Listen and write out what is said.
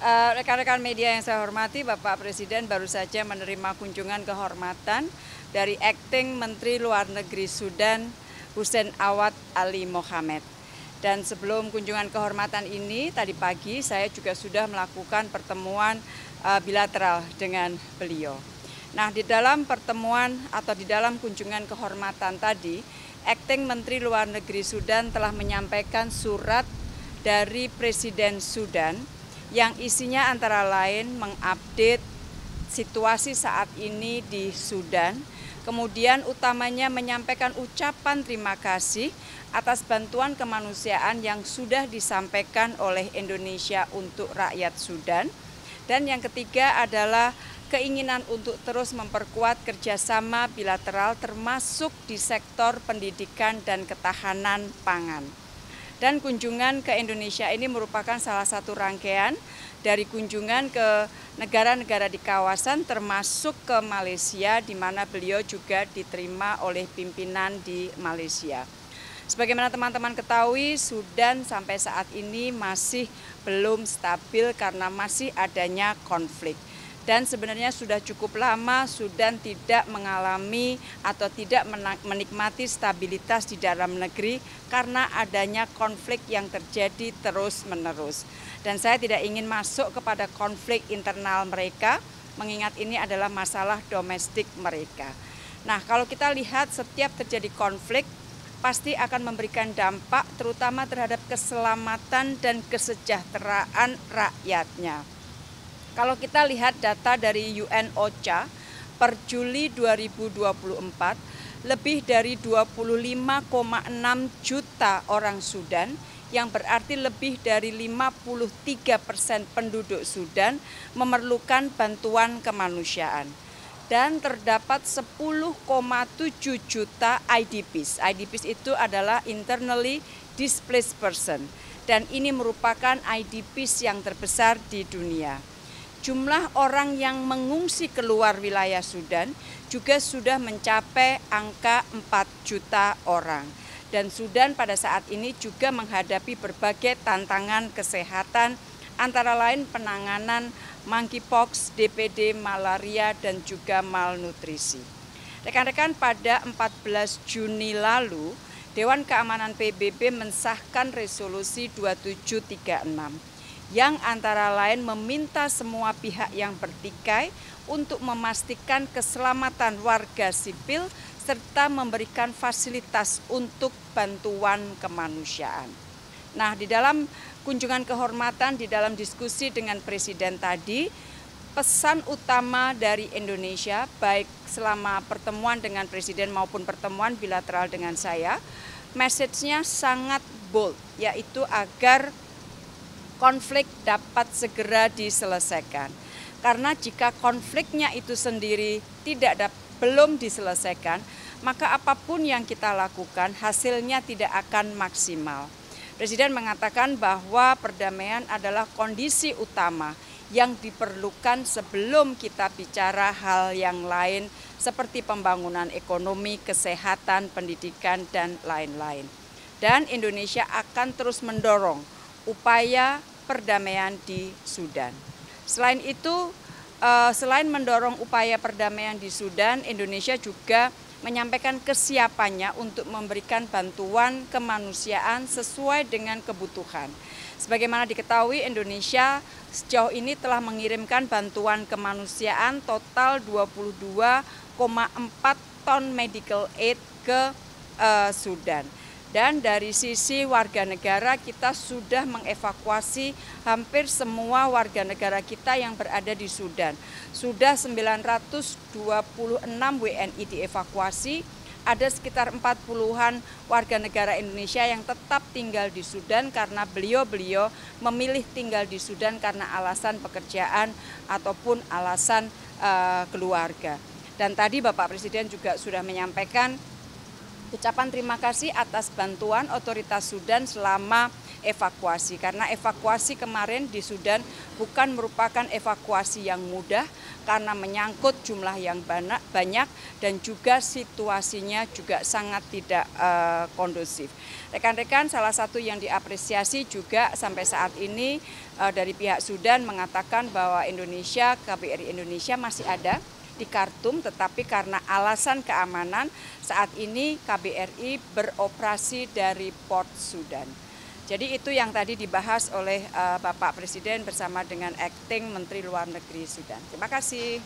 Rekan-rekan media yang saya hormati, Bapak Presiden baru saja menerima kunjungan kehormatan dari Akting Menteri Luar Negeri Sudan, Hussein Awad Ali Mohamed. Dan sebelum kunjungan kehormatan ini, tadi pagi saya juga sudah melakukan pertemuan bilateral dengan beliau. Nah, di dalam pertemuan atau di dalam kunjungan kehormatan tadi, Akting Menteri Luar Negeri Sudan telah menyampaikan surat dari Presiden Sudan yang isinya antara lain mengupdate situasi saat ini di Sudan, kemudian utamanya menyampaikan ucapan terima kasih atas bantuan kemanusiaan yang sudah disampaikan oleh Indonesia untuk rakyat Sudan, dan yang ketiga adalah keinginan untuk terus memperkuat kerjasama bilateral termasuk di sektor pendidikan dan ketahanan pangan. Dan kunjungan ke Indonesia ini merupakan salah satu rangkaian dari kunjungan ke negara-negara di kawasan termasuk ke Malaysia, di mana beliau juga diterima oleh pimpinan di Malaysia. Sebagaimana teman-teman ketahui, Sudan sampai saat ini masih belum stabil karena masih adanya konflik. Dan sebenarnya sudah cukup lama Sudan tidak mengalami atau tidak menikmati stabilitas di dalam negeri karena adanya konflik yang terjadi terus-menerus. Dan saya tidak ingin masuk kepada konflik internal mereka, mengingat ini adalah masalah domestik mereka. Nah, kalau kita lihat setiap terjadi konflik, pasti akan memberikan dampak terutama terhadap keselamatan dan kesejahteraan rakyatnya. Kalau kita lihat data dari UN OCHA per Juli 2024, lebih dari 25,6 juta orang Sudan, yang berarti lebih dari 53% penduduk Sudan memerlukan bantuan kemanusiaan. Dan terdapat 10,7 juta IDPs. IDPs itu adalah internally displaced person. Dan ini merupakan IDPs yang terbesar di dunia. Jumlah orang yang mengungsi keluar wilayah Sudan juga sudah mencapai angka 4 juta orang. Dan Sudan pada saat ini juga menghadapi berbagai tantangan kesehatan, antara lain penanganan monkeypox, DPD, malaria, dan juga malnutrisi. Rekan-rekan, pada 14 Juni lalu, Dewan Keamanan PBB mensahkan resolusi 2736. Yang antara lain meminta semua pihak yang bertikai untuk memastikan keselamatan warga sipil serta memberikan fasilitas untuk bantuan kemanusiaan. Nah, di dalam kunjungan kehormatan, di dalam diskusi dengan Presiden tadi, pesan utama dari Indonesia, baik selama pertemuan dengan Presiden maupun pertemuan bilateral dengan saya, message-nya sangat bold, yaitu agar konflik dapat segera diselesaikan. Karena jika konfliknya itu sendiri belum diselesaikan, maka apapun yang kita lakukan hasilnya tidak akan maksimal. Presiden mengatakan bahwa perdamaian adalah kondisi utama yang diperlukan sebelum kita bicara hal yang lain seperti pembangunan ekonomi, kesehatan, pendidikan, dan lain-lain. Dan Indonesia akan terus mendorong upaya perdamaian di Sudan. Selain itu, selain mendorong upaya perdamaian di Sudan, Indonesia juga menyampaikan kesiapannya untuk memberikan bantuan kemanusiaan sesuai dengan kebutuhan. Sebagaimana diketahui, Indonesia sejauh ini telah mengirimkan bantuan kemanusiaan total 22,4 ton medical aid ke Sudan. Dan dari sisi warga negara, kita sudah mengevakuasi hampir semua warga negara kita yang berada di Sudan. Sudah 926 WNI dievakuasi, ada sekitar 40-an warga negara Indonesia yang tetap tinggal di Sudan karena beliau memilih tinggal di Sudan karena alasan pekerjaan ataupun alasan keluarga. Dan tadi Bapak Presiden juga sudah menyampaikan ucapan terima kasih atas bantuan otoritas Sudan selama evakuasi. Karena evakuasi kemarin di Sudan bukan merupakan evakuasi yang mudah karena menyangkut jumlah yang banyak dan juga situasinya juga sangat tidak kondusif. Rekan-rekan, salah satu yang diapresiasi juga sampai saat ini dari pihak Sudan mengatakan bahwa Indonesia, KBRI Indonesia masih ada di Khartoum, tetapi karena alasan keamanan saat ini KBRI beroperasi dari Port Sudan. Jadi itu yang tadi dibahas oleh Bapak Presiden bersama dengan Acting Menteri Luar Negeri Sudan. Terima kasih.